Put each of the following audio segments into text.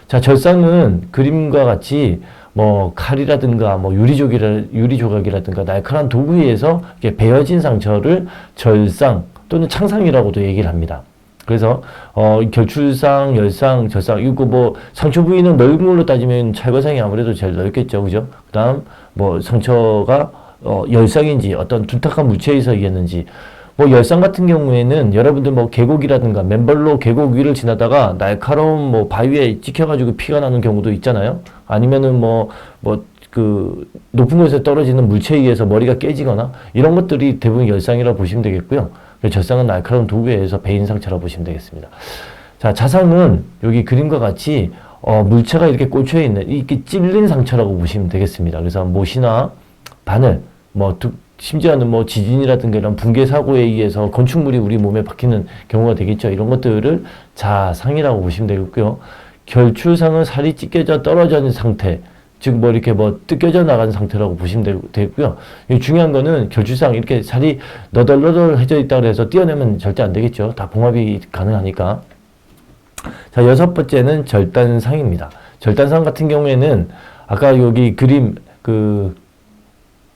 자, 절상은 그림과 같이 뭐 칼이라든가 뭐 유리조각이라든가 날카로운 도구에 의해서 이렇게 베어진 상처를 절상 또는 창상이라고도 얘기를 합니다. 그래서 결출상, 열상, 절상 이거 뭐 상처 부위는 넓은 걸로 따지면 찰과상이 아무래도 제일 넓겠죠, 그죠? 그다음 뭐 상처가 열상인지 어떤 둔탁한 물체에 의해서이겠는지. 뭐 열상 같은 경우에는 여러분들 뭐 계곡이라든가 맨발로 계곡 위를 지나다가 날카로운 뭐 바위에 찍혀가지고 피가 나는 경우도 있잖아요. 아니면은 그 높은 곳에서 떨어지는 물체에 의해서 머리가 깨지거나 이런 것들이 대부분 열상이라고 보시면 되겠고요. 절상은 날카로운 도구에 의해서 베인 상처라고 보시면 되겠습니다. 자, 자상은 여기 그림과 같이 물체가 이렇게 꽂혀 있는 이렇게 찔린 상처라고 보시면 되겠습니다. 그래서 못이나 바늘, 심지어는 뭐 지진이라든가 이런 붕괴 사고에 의해서 건축물이 우리 몸에 박히는 경우가 되겠죠. 이런 것들을 자상이라고 보시면 되겠고요. 결출상은 살이 찢겨져 떨어져 있는 상태, 즉 뭐 이렇게 뭐 뜯겨져 나간 상태라고 보시면 되고요. 중요한 거는 결출상 이렇게 살이 너덜너덜해져 있다고 해서 떼어내면 절대 안 되겠죠. 다 봉합이 가능하니까. 자, 여섯 번째는 절단상입니다. 절단상 같은 경우에는 아까 여기 그림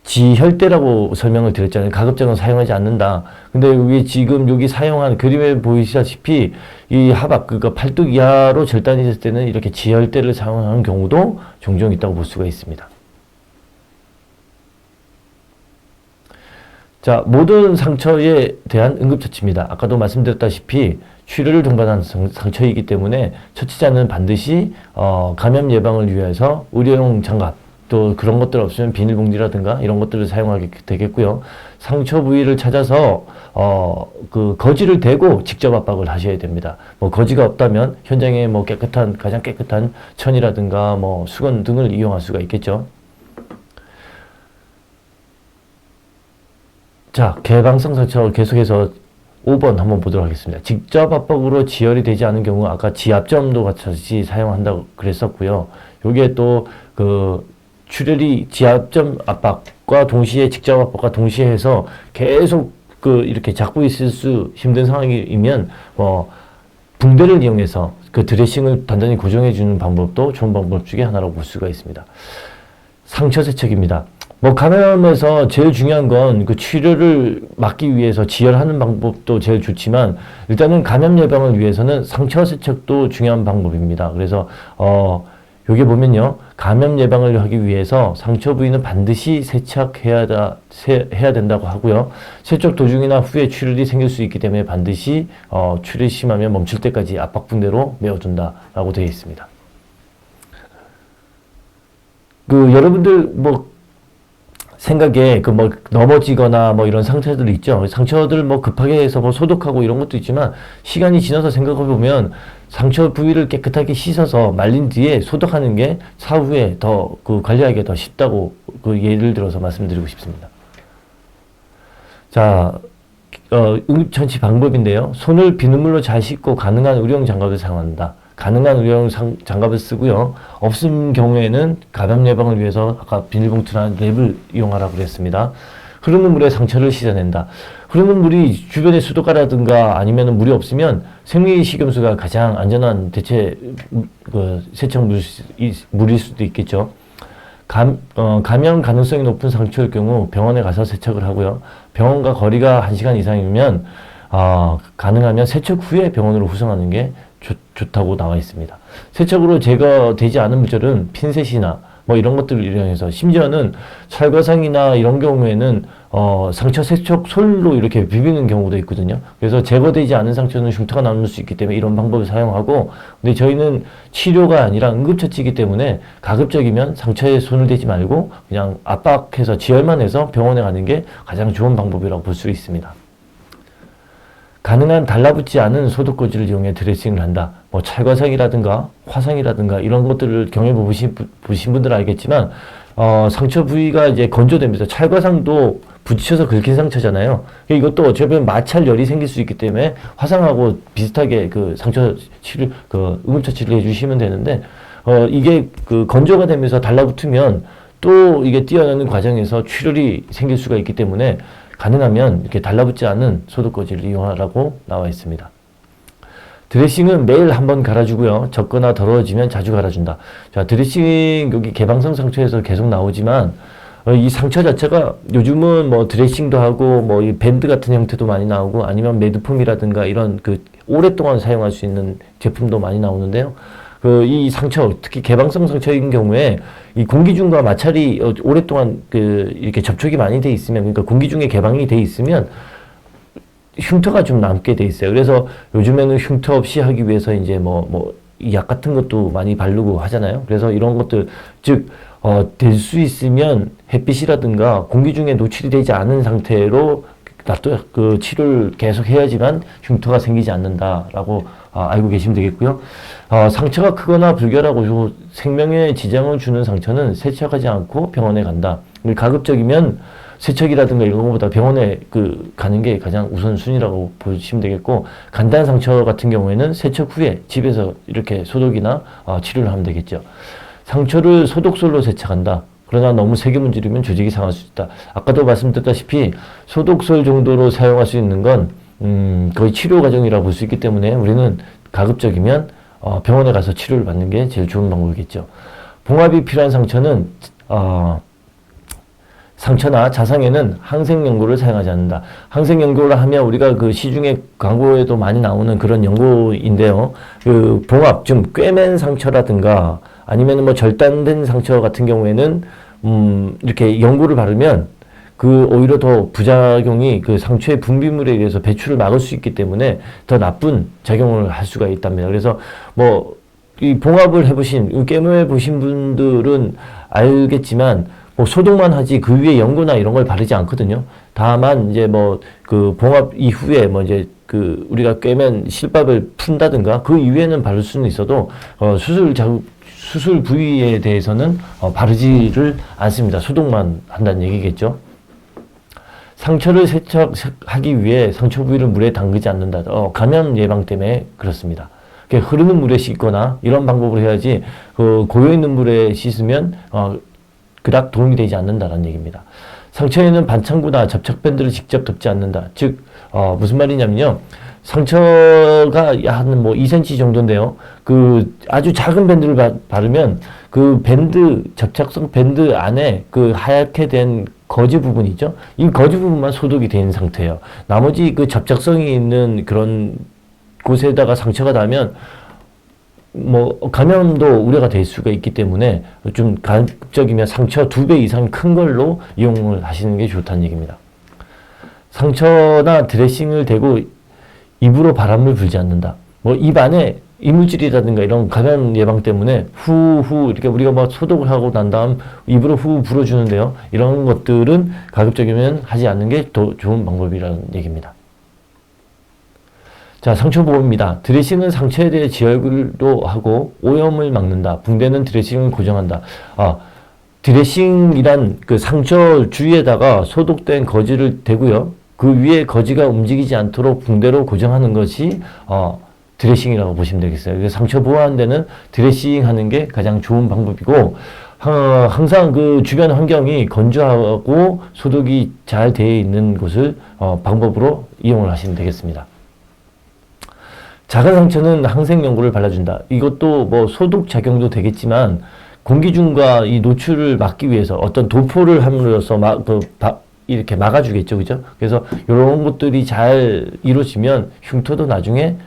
지혈대라고 설명을 드렸잖아요. 가급적은 사용하지 않는다. 근데 여기 지금 여기 사용한 그림에 보이시다시피 이 하박, 그러니까 팔뚝 이하로 절단이 됐을 때는 이렇게 지혈대를 사용하는 경우도 종종 있다고 볼 수가 있습니다. 자, 모든 상처에 대한 응급처치입니다. 아까도 말씀드렸다시피 출혈을 동반한 상처이기 때문에 처치자는 반드시 감염 예방을 위해서 의료용 장갑, 또 그런 것들 없으면 비닐봉지라든가 이런 것들을 사용하게 되겠고요. 상처 부위를 찾아서 그 거지를 대고 직접 압박을 하셔야 됩니다. 뭐 거지가 없다면 현장에 뭐 가장 깨끗한 천이라든가 뭐 수건 등을 이용할 수가 있겠죠. 자, 개방성 상처 계속해서 5번 한번 보도록 하겠습니다. 직접 압박으로 지혈이 되지 않은 경우 아까 지압점도 같이 사용한다고 그랬었고요. 요게 또 출혈이 지압점 압박과 동시에 직접 압박과 동시에 해서 계속 이렇게 잡고 있을 수 힘든 상황이면 붕대를 이용해서 그 드레싱을 단단히 고정해 주는 방법도 좋은 방법 중에 하나라고 볼 수가 있습니다. 상처 세척입니다. 감염에서 제일 중요한 건 그 출혈을 막기 위해서 지혈하는 방법도 제일 좋지만 일단은 감염 예방을 위해서는 상처 세척도 중요한 방법입니다. 그래서 여기 보면요, 감염 예방을 하기 위해서 상처 부위는 반드시 세척해야 된다고 하고요. 세척 도중이나 후에 출혈이 생길 수 있기 때문에 반드시 출혈이 심하면 멈출 때까지 압박붕대로 메워둔다라고 되어 있습니다. 여러분들 생각에 넘어지거나 이런 상처들 있죠. 상처들 급하게 해서 소독하고 이런 것도 있지만 시간이 지나서 생각해 보면 상처 부위를 깨끗하게 씻어서 말린 뒤에 소독하는 게 사후에 더 관리하기가 더 쉽다고 예를 들어서 말씀드리고 싶습니다. 자, 응급처치 방법인데요. 손을 비눗물로 잘 씻고 가능한 의료용 장갑을 사용한다. 가능한 의료용 장갑을 쓰고요. 없음 경우에는 감염 예방을 위해서 아까 비닐봉투나 랩을 이용하라고 그랬습니다. 흐르는 물에 상처를 씻어낸다. 흐르는 물이 주변에 수도가라든가 아니면 물이 없으면 생리식염수가 가장 안전한 대체 세척물일 수도 있겠죠. 감염 가능성이 높은 상처일 경우 병원에 가서 세척을 하고요. 병원과 거리가 1시간 이상이면 가능하면 세척 후에 병원으로 후송하는 게 좋다고 나와 있습니다. 세척으로 제거되지 않은 물질은 핀셋이나 이런 것들을 이용해서 심지어는 찰과상이나 이런 경우에는 상처 세척 솔로 이렇게 비비는 경우도 있거든요. 그래서 제거되지 않은 상처는 흉터가 남을 수 있기 때문에 이런 방법을 사용하고, 근데 저희는 치료가 아니라 응급처치이기 때문에 가급적이면 상처에 손을 대지 말고 그냥 압박해서 지혈만 해서 병원에 가는 게 가장 좋은 방법이라고 볼 수 있습니다. 가능한 달라붙지 않은 소독거지를 이용해 드레싱을 한다. 찰과상이라든가 화상이라든가 이런 것들을 경험해 보신 분들은 알겠지만 상처 부위가 이제 건조되면서 찰과상도 부딪혀서 긁힌 상처잖아요. 이것도 어찌 보면 마찰열이 생길 수 있기 때문에 화상하고 비슷하게 상처 치료, 응급처치를 해주시면 되는데 이게 건조가 되면서 달라붙으면 또 이게 띄어내는 과정에서 출혈이 생길 수가 있기 때문에 가능하면 이렇게 달라붙지 않은 소독거지를 이용하라고 나와 있습니다. 드레싱은 매일 한번 갈아주고요. 젖거나 더러워지면 자주 갈아준다. 자, 드레싱 여기 개방성 상처에서 계속 나오지만 이 상처 자체가 요즘은 뭐 드레싱도 하고 뭐 이 밴드 같은 형태도 많이 나오고 아니면 매듭폼이라든가 이런 그 오랫동안 사용할 수 있는 제품도 많이 나오는데요. 그 이 상처, 특히 개방성 상처인 경우에 이 공기중과 마찰이 오랫동안 그 이렇게 접촉이 많이 돼 있으면, 그러니까 공기중에 개방이 돼 있으면 흉터가 좀 남게 돼 있어요. 그래서 요즘에는 흉터 없이 하기 위해서 이제 약 같은 것도 많이 바르고 하잖아요. 그래서 이런 것들, 즉, 될 수 있으면 햇빛이라든가 공기 중에 노출이 되지 않은 상태로 그 치료를 계속 해야지만 흉터가 생기지 않는다라고 알고 계시면 되겠고요. 상처가 크거나 불결하고 생명에 지장을 주는 상처는 세척하지 않고 병원에 간다. 가급적이면 세척이라든가 이런 것보다 병원에 가는 게 가장 우선순위라고 보시면 되겠고, 간단한 상처 같은 경우에는 세척 후에 집에서 이렇게 소독이나 치료를 하면 되겠죠. 상처를 소독솔로 세척한다. 그러나 너무 세게 문지르면 조직이 상할 수 있다. 아까도 말씀드렸다시피 소독솔 정도로 사용할 수 있는 건 거의 치료 과정이라고 볼 수 있기 때문에 우리는 가급적이면 병원에 가서 치료를 받는 게 제일 좋은 방법이겠죠. 봉합이 필요한 상처는 상처나 자상에는 항생연고를 사용하지 않는다. 항생연고를 하면 우리가 그 시중에 광고에도 많이 나오는 그런 연고인데요. 그 봉합, 좀 꿰맨 상처라든가 아니면 뭐 절단된 상처 같은 경우에는 이렇게 연고를 바르면 오히려 더 부작용이 그 상처의 분비물에 의해서 배출을 막을 수 있기 때문에 더 나쁜 작용을 할 수가 있답니다. 그래서 이 봉합을 해보신, 깨매 보신 분들은 알겠지만 소독만 하지 그 위에 연고나 이런 걸 바르지 않거든요. 다만 이제 그 봉합 이후에 이제 우리가 꿰맨 실밥을 푼다든가 그 이후에는 바를 수는 있어도 수술 부위에 대해서는 바르지를 않습니다. 소독만 한다는 얘기겠죠. 상처를 세척하기 위해 상처 부위를 물에 담그지 않는다. 감염 예방 때문에 그렇습니다. 흐르는 물에 씻거나 이런 방법으로 해야지 고여있는 물에 씻으면 그닥 도움이 되지 않는다는 얘기입니다. 상처에는 반창고나 접착밴드를 직접 덮지 않는다. 즉 무슨 말이냐면요. 상처가 한 2cm 정도인데요. 아주 작은 밴드를 바르면 그 밴드, 접착성 밴드 안에 하얗게 된 거즈 부분 있죠? 이 거즈 부분만 소독이 된 상태예요. 나머지 접착성이 있는 그런 곳에다가 상처가 나면 감염도 우려가 될 수가 있기 때문에 좀 가급적이면 상처 2배 이상 큰 걸로 이용을 하시는 게 좋다는 얘기입니다. 상처나 드레싱을 대고 입으로 바람을 불지 않는다. 입 안에 이물질이라든가 이런 감염 예방 때문에 후후 이렇게 우리가 소독을 하고 난 다음 입으로 후 불어주는데요. 이런 것들은 가급적이면 하지 않는 게 더 좋은 방법이라는 얘기입니다. 자, 상처 보호입니다. 드레싱은 상처에 대해 지혈도 하고 오염을 막는다. 붕대는 드레싱을 고정한다. 드레싱이란 상처 주위에다가 소독된 거즈를 대고요. 그 위에 거즈가 움직이지 않도록 붕대로 고정하는 것이 드레싱이라고 보시면 되겠어요. 그래서 상처 보호하는 데는 드레싱 하는 게 가장 좋은 방법이고, 항상 주변 환경이 건조하고 소독이 잘 되어 있는 곳을 방법으로 이용을 하시면 되겠습니다. 작은 상처는 항생연고를 발라준다. 이것도 소독 작용도 되겠지만 공기중과 이 노출을 막기 위해서 어떤 도포를 함으로써 이렇게 막아주겠죠, 그죠? 그래서 이런 것들이 잘 이루어지면 흉터도 나중에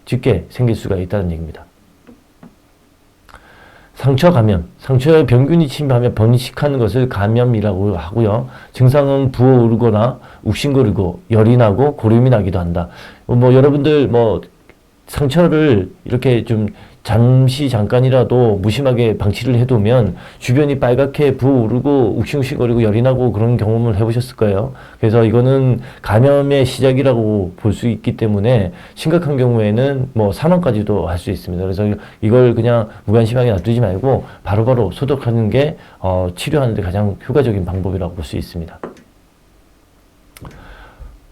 짙게 생길 수가 있다는 얘기입니다. 상처 감염. 상처에 병균이 침입하며 번식하는 것을 감염이라고 하고요. 증상은 부어오르거나 욱신거리고 열이 나고 고름이 나기도 한다. 여러분들 상처를 이렇게 좀 잠깐이라도 무심하게 방치를 해두면 주변이 빨갛게 부어오르고 욱신욱신거리고 열이 나고 그런 경험을 해보셨을 거예요. 그래서 이거는 감염의 시작이라고 볼 수 있기 때문에 심각한 경우에는 사망까지도 할 수 있습니다. 그래서 이걸 그냥 무관심하게 놔두지 말고 바로바로 소독하는 게 치료하는 데 가장 효과적인 방법이라고 볼 수 있습니다.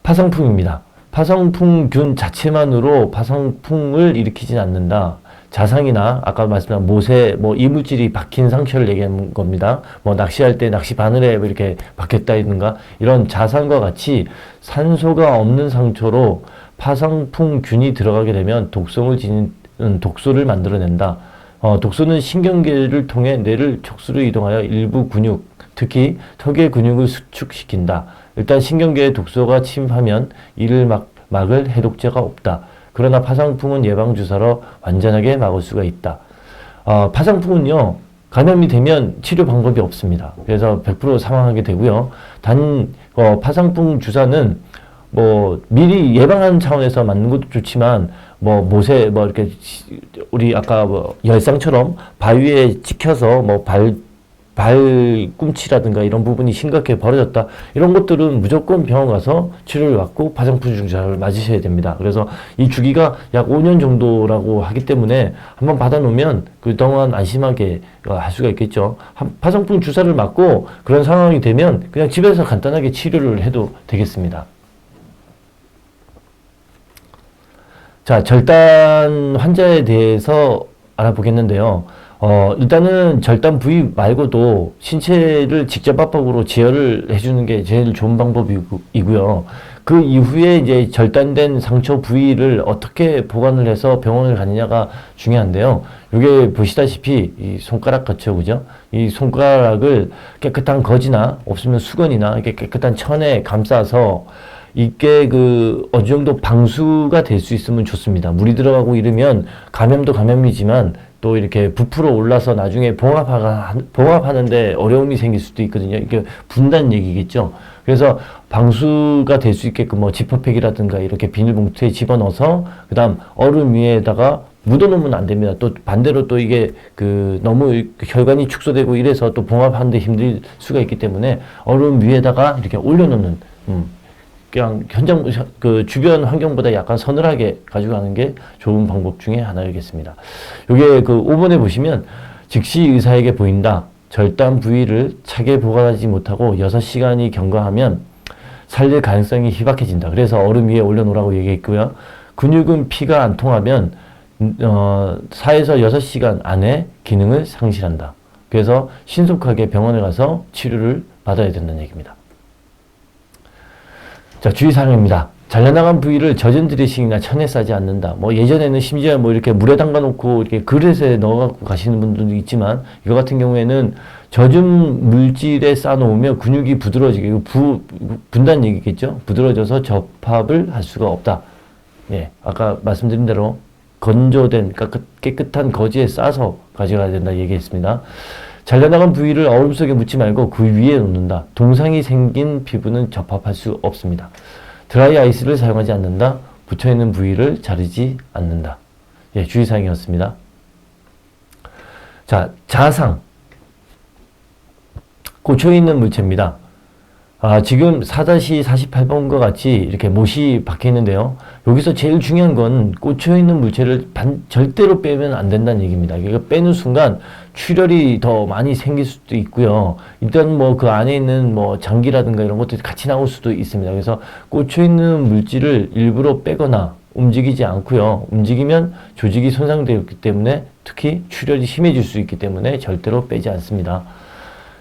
파상풍입니다. 파상풍균 자체만으로 파상풍을 일으키진 않는다. 자상이나 아까 말씀드린 모세 뭐 이물질이 박힌 상처를 얘기하는 겁니다. 뭐 낚시할 때 낚시 바늘에 이렇게 박혔다든가 이런 자상과 같이 산소가 없는 상처로 파상풍균이 들어가게 되면 독성을 지닌 독소를 만들어낸다. 독소는 신경계를 통해 뇌를 촉수로 이동하여 일부 근육, 특히 턱의 근육을 수축시킨다. 일단 신경계에 독소가 침입하면 이를 막을 해독제가 없다. 그러나 파상풍은 예방주사로 완전하게 막을 수가 있다. 파상풍은요, 감염이 되면 치료 방법이 없습니다. 그래서 100% 사망하게 되고요. 파상풍 주사는 뭐 미리 예방하는 차원에서 맞는 것도 좋지만 뭐 모세 뭐 이렇게 우리 아까 뭐 열상처럼 바위에 찍혀서 뭐 발꿈치라든가 이런 부분이 심각하게 벌어졌다. 이런 것들은 무조건 병원 가서 치료를 받고 파상풍 주사를 맞으셔야 됩니다. 그래서 이 주기가 약 5년 정도라고 하기 때문에 한번 받아놓으면 그동안 안심하게 할 수가 있겠죠. 파상풍 주사를 맞고 그런 상황이 되면 그냥 집에서 간단하게 치료를 해도 되겠습니다. 자, 절단 환자에 대해서 알아보겠는데요. 일단은 절단 부위 말고도 신체를 직접 압박으로 제어를 해주는 게 제일 좋은 방법이고요. 그 이후에 이제 절단된 상처 부위를 어떻게 보관을 해서 병원을 가느냐가 중요한데요. 이게 보시다시피 이 손가락 같죠, 그죠? 이 손가락을 깨끗한 거즈나 없으면 수건이나 이렇게 깨끗한 천에 감싸서 이게 어느 정도 방수가 될 수 있으면 좋습니다. 물이 들어가고 이러면 감염도 감염이지만 또 이렇게 부풀어 올라서 나중에 봉합하는데 어려움이 생길 수도 있거든요. 이게 분단 얘기겠죠. 그래서 방수가 될 수 있게끔 뭐 지퍼팩이라든가 이렇게 비닐봉투에 집어넣어서 그다음 얼음 위에다가 묻어놓으면 안 됩니다. 또 반대로 또 이게 너무 혈관이 축소되고 이래서 또 봉합하는데 힘들 수가 있기 때문에 얼음 위에다가 이렇게 올려놓는 그냥 현장 주변 환경보다 약간 서늘하게 가져가는 게 좋은 방법 중에 하나이겠습니다. 요게 5번에 보시면 즉시 의사에게 보인다. 절단 부위를 차게 보관하지 못하고 6시간이 경과하면 살릴 가능성이 희박해진다. 그래서 얼음 위에 올려놓으라고 얘기했고요. 근육은 피가 안 통하면 4에서 6시간 안에 기능을 상실한다. 그래서 신속하게 병원에 가서 치료를 받아야 된다는 얘기입니다. 자, 주의사항입니다. 잘려나간 부위를 젖은 드레싱이나 천에 싸지 않는다. 뭐 예전에는 심지어 뭐 이렇게 물에 담가 놓고 이렇게 그릇에 넣어 갖고 가시는 분들도 있지만 이거 같은 경우에는 젖은 물질에 싸 놓으면 근육이 부드러워지게 분단 얘기겠죠. 부드러워져서 접합을 할 수가 없다. 예, 아까 말씀드린 대로 건조된 깨끗한 거지에 싸서 가져가야 된다 얘기했습니다. 잘려나간 부위를 얼음 속에 묻지 말고 그 위에 놓는다. 동상이 생긴 피부는 접합할 수 없습니다. 드라이 아이스를 사용하지 않는다. 붙어있는 부위를 자르지 않는다. 예, 주의사항이었습니다. 자, 자상. 꽂혀있는 물체입니다. 지금 4-48번과 같이 이렇게 못이 박혀 있는데요. 여기서 제일 중요한 건 꽂혀 있는 물체를 절대로 빼면 안 된다는 얘기입니다. 그러니까 빼는 순간 출혈이 더 많이 생길 수도 있고요. 일단 뭐 그 안에 있는 뭐 장기라든가 이런 것들이 같이 나올 수도 있습니다. 그래서 꽂혀 있는 물질을 일부러 빼거나 움직이지 않고요. 움직이면 조직이 손상되었기 때문에 특히 출혈이 심해질 수 있기 때문에 절대로 빼지 않습니다.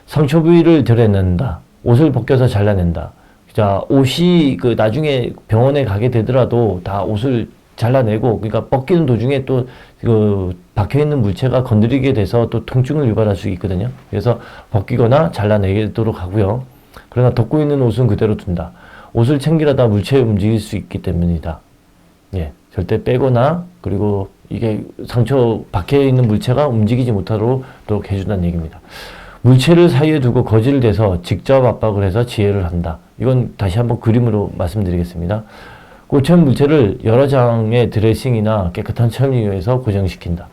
상처 부위를 드러낸다. 옷을 벗겨서 잘라낸다. 자, 옷이 나중에 병원에 가게 되더라도 다 옷을 잘라내고, 그러니까 벗기는 도중에 또 박혀있는 물체가 건드리게 돼서 또 통증을 유발할 수 있거든요. 그래서 벗기거나 잘라내도록 하고요. 그러나 덮고 있는 옷은 그대로 둔다. 옷을 챙기려다 물체에 움직일 수 있기 때문이다. 예, 절대 빼거나, 그리고 이게 상처 박혀있는 물체가 움직이지 못하도록 해준다는 얘기입니다. 물체를 사이에 두고 거지를 대서 직접 압박을 해서 지혈을 한다. 이건 다시 한번 그림으로 말씀드리겠습니다. 꽂힌 물체를 여러 장의 드레싱이나 깨끗한 천유에서 고정시킨다.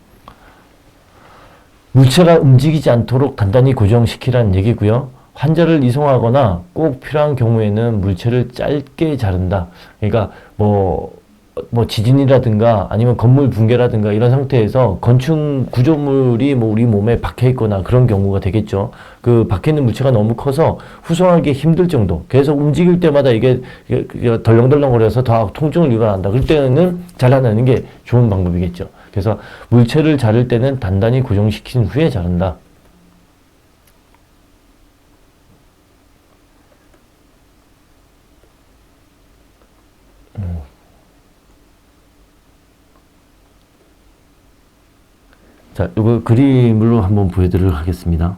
물체가 움직이지 않도록 간단히 고정시키라는 얘기고요. 환자를 이송하거나 꼭 필요한 경우에는 물체를 짧게 자른다. 그러니까 뭐 지진이라든가 아니면 건물 붕괴라든가 이런 상태에서 건축 구조물이 뭐 우리 몸에 박혀 있거나 그런 경우가 되겠죠. 그 박혀 있는 물체가 너무 커서 후송하기 힘들 정도. 계속 움직일 때마다 이게 덜렁덜렁거려서 더 통증을 유발한다. 그럴 때는 잘라내는 게 좋은 방법이겠죠. 그래서 물체를 자를 때는 단단히 고정시킨 후에 자른다. 자, 이거 그림으로 한번 보여드리도록 하겠습니다.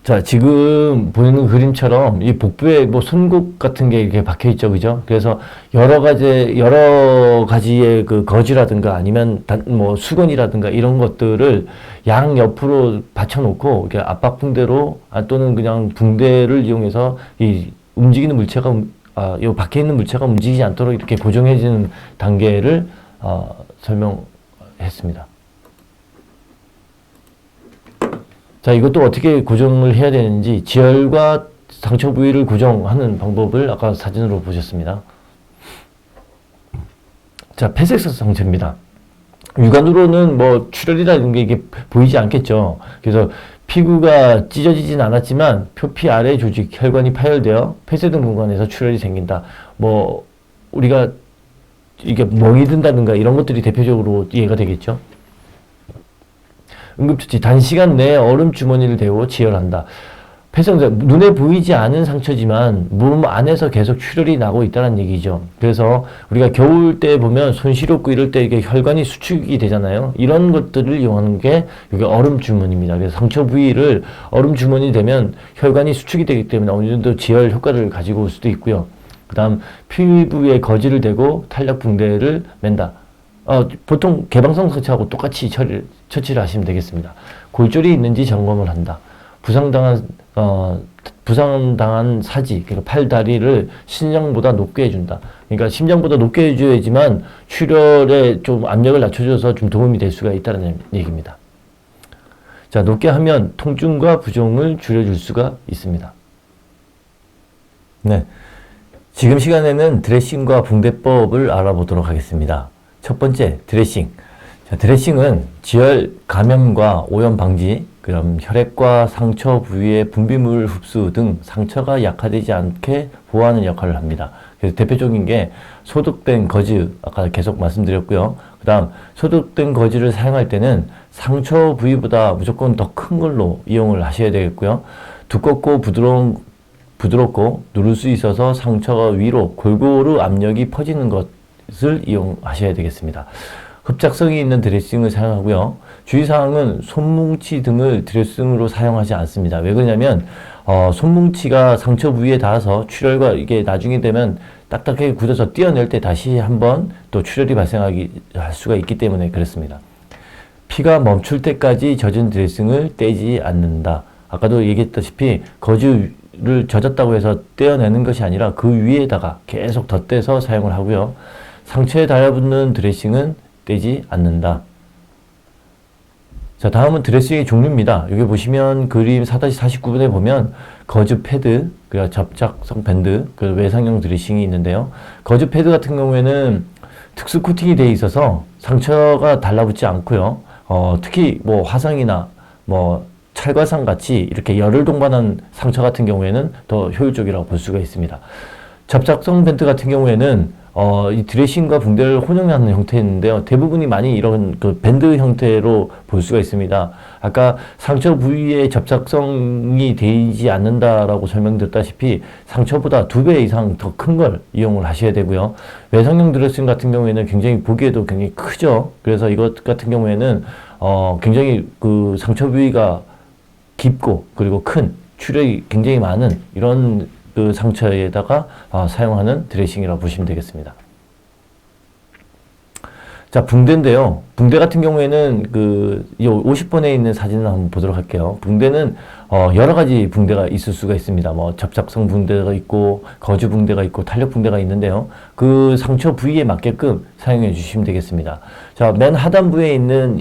자, 지금 보이는 그림처럼 이 복부에 뭐 손국 같은 게 이렇게 박혀 있죠, 그죠? 그래서 여러 가지의 그 거즈라든가 아니면 뭐 수건이라든가 이런 것들을 양 옆으로 받쳐놓고 이렇게 압박 붕대로 또는 그냥 붕대를 이용해서 이 움직이는 물체가 요 박혀 있는 물체가 움직이지 않도록 이렇게 고정해지는 단계를 설명했습니다. 자, 이것도 어떻게 고정을 해야 되는지 지혈과 상처 부위를 고정하는 방법을 아까 사진으로 보셨습니다. 자, 폐색소 상처입니다. 육안으로는 뭐 출혈이라는 게 이게 보이지 않겠죠. 그래서 피부가 찢어지진 않았지만 표피 아래 조직, 혈관이 파열되어 폐쇄된 공간에서 출혈이 생긴다. 뭐 우리가 이게 멍이 든다든가 이런 것들이 대표적으로 이해가 되겠죠. 응급처치, 단시간 내에 얼음 주머니를 대고 지혈한다. 폐쇄상처, 눈에 보이지 않은 상처지만 몸 안에서 계속 출혈이 나고 있다는 얘기죠. 그래서 우리가 겨울 때 보면 손 시렵고 이럴 때 이게 혈관이 수축이 되잖아요. 이런 것들을 이용하는 게 이게 얼음 주머니입니다. 그래서 상처 부위를 얼음 주머니 되면 혈관이 수축이 되기 때문에 어느 정도 지혈 효과를 가지고 올 수도 있고요. 그 다음 피부에 거즈를 대고 탄력 붕대를 맨다. 보통 개방성 상처하고 똑같이 처치를 하시면 되겠습니다. 골절이 있는지 점검을 한다. 부상당한 사지, 그러니까 팔, 다리를 심장보다 높게 해준다. 그러니까 심장보다 높게 해줘야지만 출혈에 좀 압력을 낮춰줘서 좀 도움이 될 수가 있다는 얘기입니다. 자, 높게 하면 통증과 부종을 줄여줄 수가 있습니다. 네. 지금 시간에는 드레싱과 붕대법을 알아보도록 하겠습니다. 첫 번째, 드레싱. 자, 드레싱은 지혈 감염과 오염 방지, 그럼 혈액과 상처 부위의 분비물 흡수 등 상처가 약화되지 않게 보호하는 역할을 합니다. 그래서 대표적인 게 소독된 거즈, 아까 계속 말씀드렸고요. 그 다음 소독된 거즈를 사용할 때는 상처 부위보다 무조건 더 큰 걸로 이용을 하셔야 되겠고요. 두껍고 부드럽고 누를 수 있어서 상처가 위로 골고루 압력이 퍼지는 것을 이용하셔야 되겠습니다. 흡착성이 있는 드레싱을 사용하고요. 주의사항은 손뭉치 등을 드레싱으로 사용하지 않습니다. 왜 그러냐면 손뭉치가 상처 부위에 닿아서 출혈과 이게 나중에 되면 딱딱하게 굳어서 떼어낼 때 다시 한번 또 출혈이 할 수가 있기 때문에 그렇습니다. 피가 멈출 때까지 젖은 드레싱을 떼지 않는다. 아까도 얘기했다시피 거즈를 젖었다고 해서 떼어내는 것이 아니라 그 위에다가 계속 덧대서 사용을 하고요. 상처에 달라붙는 드레싱은 떼지 않는다. 자, 다음은 드레싱의 종류입니다. 여기 보시면 그림 4-49번에 보면 거즈 패드, 그리고 접착성 밴드, 그 외상용 드레싱이 있는데요. 거즈 패드 같은 경우에는 특수 코팅이 되어 있어서 상처가 달라붙지 않고요. 특히 뭐 화상이나 뭐 찰과상 같이 이렇게 열을 동반한 상처 같은 경우에는 더 효율적이라고 볼 수가 있습니다. 접착성 밴드 같은 경우에는 이 드레싱과 붕대를 혼용하는 형태인데요. 대부분이 많이 이런 그 밴드 형태로 볼 수가 있습니다. 아까 상처 부위에 접착성이 되지 않는다라고 설명드렸다시피 상처보다 2배 이상 더 큰 걸 이용을 하셔야 되고요. 외상용 드레싱 같은 경우에는 굉장히 보기에도 굉장히 크죠. 그래서 이것 같은 경우에는 굉장히 그 상처 부위가 깊고 그리고 큰 출혈이 굉장히 많은 이런 그 상처에다가 사용하는 드레싱이라고 보시면 되겠습니다. 자, 붕대인데요. 붕대 같은 경우에는 이 50번에 있는 사진을 한번 보도록 할게요. 붕대는 여러 가지 붕대가 있을 수가 있습니다. 뭐 접착성 붕대가 있고 거즈 붕대가 있고 탄력 붕대가 있는데요. 그 상처 부위에 맞게끔 사용해 주시면 되겠습니다. 자, 맨 하단부에 있는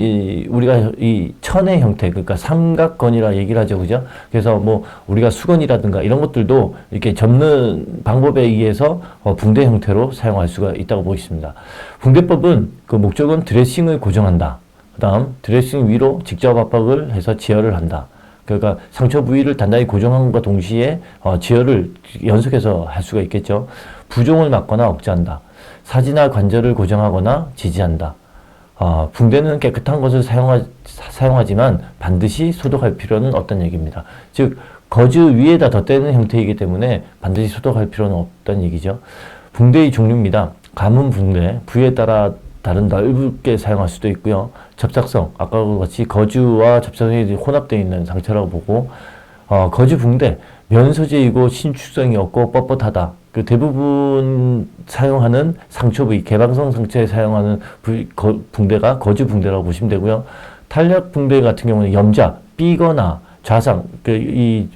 우리가 이 천의 형태, 그러니까 삼각건이라 얘기를 하죠. 그죠? 그래서 뭐 우리가 수건이라든가 이런 것들도 이렇게 접는 방법에 의해서 붕대 형태로 사용할 수가 있다고 보겠습니다. 붕대법은 그 목적은 드레싱을 고정한다. 그 다음 드레싱 위로 직접 압박을 해서 지혈을 한다. 그러니까 상처 부위를 단단히 고정함과 동시에 지혈을 연속해서 할 수가 있겠죠. 부종을 막거나 억제한다. 사지나 관절을 고정하거나 지지한다. 붕대는 깨끗한 것을 사용하지만 반드시 소독할 필요는 없다는 얘기입니다. 즉 거즈 위에다 덧대는 형태이기 때문에 반드시 소독할 필요는 없다는 얘기죠. 붕대의 종류입니다. 가문 붕대, 부위에 따라 다른 넓게 사용할 수도 있고요. 접착성, 아까 같이 거즈와 접착성이 혼합되어 있는 상처라고 보고, 거즈 붕대, 면 소재이고 신축성이 없고 뻣뻣하다. 그 대부분 사용하는 상처 부위, 개방성 상처에 사용하는 붕대가 거즈 붕대라고 보시면 되고요. 탄력 붕대 같은 경우는 염자, 삐거나 좌상, 이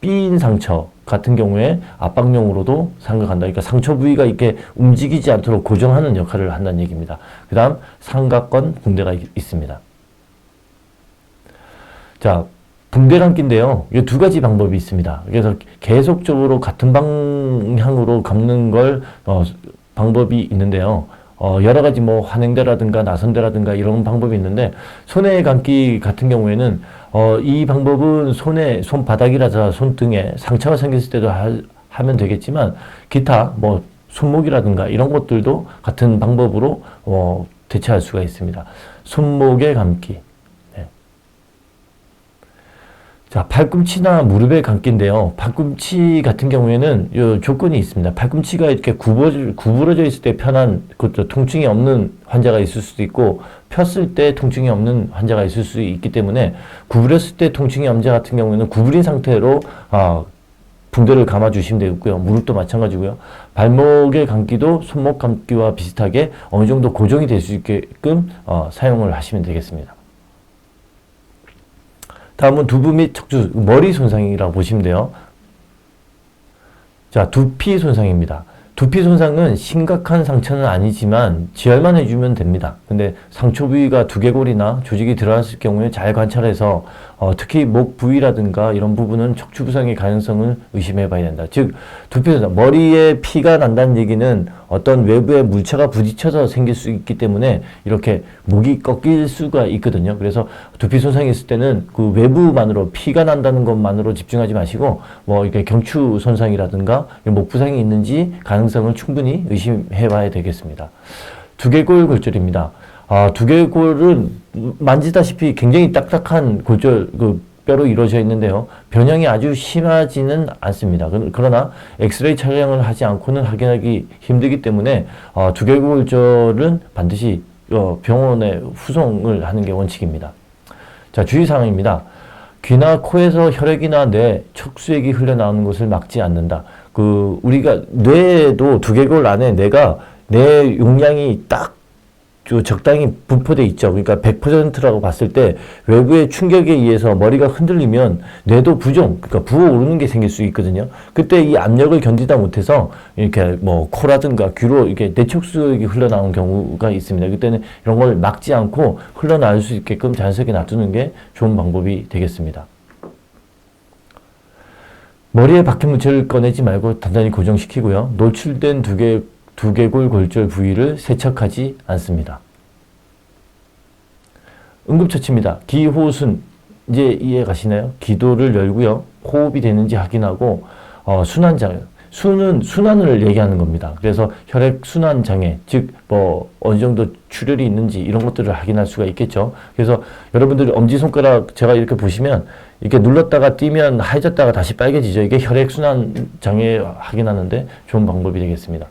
삐인 상처 같은 경우에 압박용으로도 사용한다. 그러니까 상처 부위가 이렇게 움직이지 않도록 고정하는 역할을 한다는 얘기입니다. 그 다음 삼각건 붕대가 있습니다. 자, 붕대 감기인데요. 이 두 가지 방법이 있습니다. 그래서 계속적으로 같은 방향으로 감는 걸 방법이 있는데요. 여러 가지 뭐 환행대라든가 나선대라든가 이런 방법이 있는데, 손에 감기 같은 경우에는 이 방법은 손바닥이라서 손등에 상처가 생겼을 때도 하면 되겠지만, 기타 뭐 손목이라든가 이런 것들도 같은 방법으로 대체할 수가 있습니다. 손목에 감기. 자, 팔꿈치나 무릎에 감기인데요. 팔꿈치 같은 경우에는 요 조건이 있습니다. 팔꿈치가 이렇게 구부러져 있을 때 편한, 그것도 통증이 없는 환자가 있을 수도 있고, 폈을 때 통증이 없는 환자가 있을 수 있기 때문에, 구부렸을 때 통증이 없는 환자 같은 경우에는 구부린 상태로 붕대를 감아주시면 되고요. 무릎도 마찬가지고요. 발목의 감기도 손목 감기와 비슷하게 어느 정도 고정이 될 수 있게끔 사용을 하시면 되겠습니다. 다음은 두부 및 척추, 머리 손상이라고 보시면 돼요. 자, 두피 손상입니다. 두피 손상은 심각한 상처는 아니지만 지혈만 해주면 됩니다. 근데 상처 부위가 두개골이나 조직이 들어갔을 경우에 잘 관찰해서 특히 목 부위라든가 이런 부분은 척추 부상의 가능성을 의심해 봐야 된다. 즉 두피 손상, 머리에 피가 난다는 얘기는 어떤 외부의 물체가 부딪혀서 생길 수 있기 때문에 이렇게 목이 꺾일 수가 있거든요. 그래서 두피 손상이 있을 때는 그 외부만으로 피가 난다는 것만으로 집중하지 마시고 뭐 이렇게 경추 손상이라든가 목 부상이 있는지 가능성을 충분히 의심해 봐야 되겠습니다. 두개골 골절입니다. 두개골은 만지다시피 굉장히 딱딱한 골절, 뼈로 이루어져 있는데요. 변형이 아주 심하지는 않습니다. 그러나 엑스레이 촬영을 하지 않고는 확인하기 힘들기 때문에 두개골 골절은 반드시 병원에 후송을 하는 게 원칙입니다. 자, 주의사항입니다. 귀나 코에서 혈액이나 뇌, 척수액이 흘러나오는 것을 막지 않는다. 우리가 뇌에도 두개골 안에 뇌 용량이 딱 적당히 분포되어 있죠. 그러니까 100%라고 봤을 때 외부의 충격에 의해서 머리가 흔들리면 뇌도 그러니까 부어오르는 게 생길 수 있거든요. 그때 이 압력을 견디다 못해서 이렇게 뭐 코라든가 귀로 이렇게 내척수액이 흘러나오는 경우가 있습니다. 그때는 이런 걸 막지 않고 흘러나올 수 있게끔 자연스럽게 놔두는 게 좋은 방법이 되겠습니다. 머리에 박힌 물체를 꺼내지 말고 단단히 고정시키고요. 노출된 두개골 골절 부위를 세척하지 않습니다. 응급처치입니다. 기호순, 이제 이해 가시나요? 기도를 열고요. 호흡이 되는지 확인하고, 순환장애. 순환을 얘기하는 겁니다. 그래서 혈액순환 장애, 즉, 어느 정도 출혈이 있는지 이런 것들을 확인할 수가 있겠죠. 그래서 여러분들이 엄지손가락 제가 이렇게 보시면, 이렇게 눌렀다가 띄면 하얘졌다가 다시 빨개지죠. 이게 혈액순환 장애 확인하는데 좋은 방법이 되겠습니다.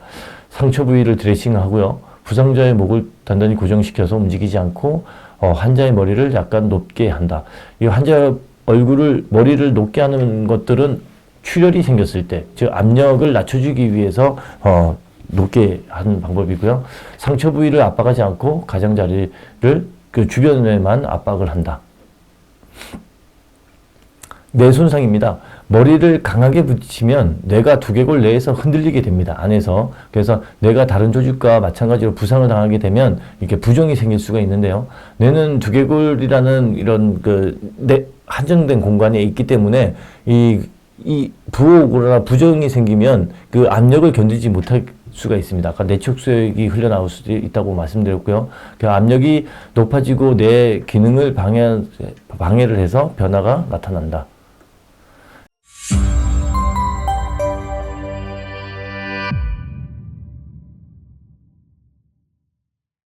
상처 부위를 드레싱하고요. 부상자의 목을 단단히 고정시켜서 움직이지 않고 환자의 머리를 약간 높게 한다. 이 환자 머리를 높게 하는 것들은 출혈이 생겼을 때, 즉 압력을 낮춰주기 위해서 높게 하는 방법이고요. 상처 부위를 압박하지 않고 가장자리를 그 주변에만 압박을 한다. 뇌 손상입니다. 머리를 강하게 붙이면 뇌가 두개골 내에서 흔들리게 됩니다. 안에서. 그래서 뇌가 다른 조직과 마찬가지로 부상을 당하게 되면 이렇게 부종이 생길 수가 있는데요. 뇌는 두개골이라는 이런 한정된 공간에 있기 때문에 이 부호거나 부종이 생기면 그 압력을 견디지 못할 수가 있습니다. 아까 내촉수액이 흘러나올 수도 있다고 말씀드렸고요. 그 압력이 높아지고 뇌 기능을 방해를 해서 변화가 나타난다.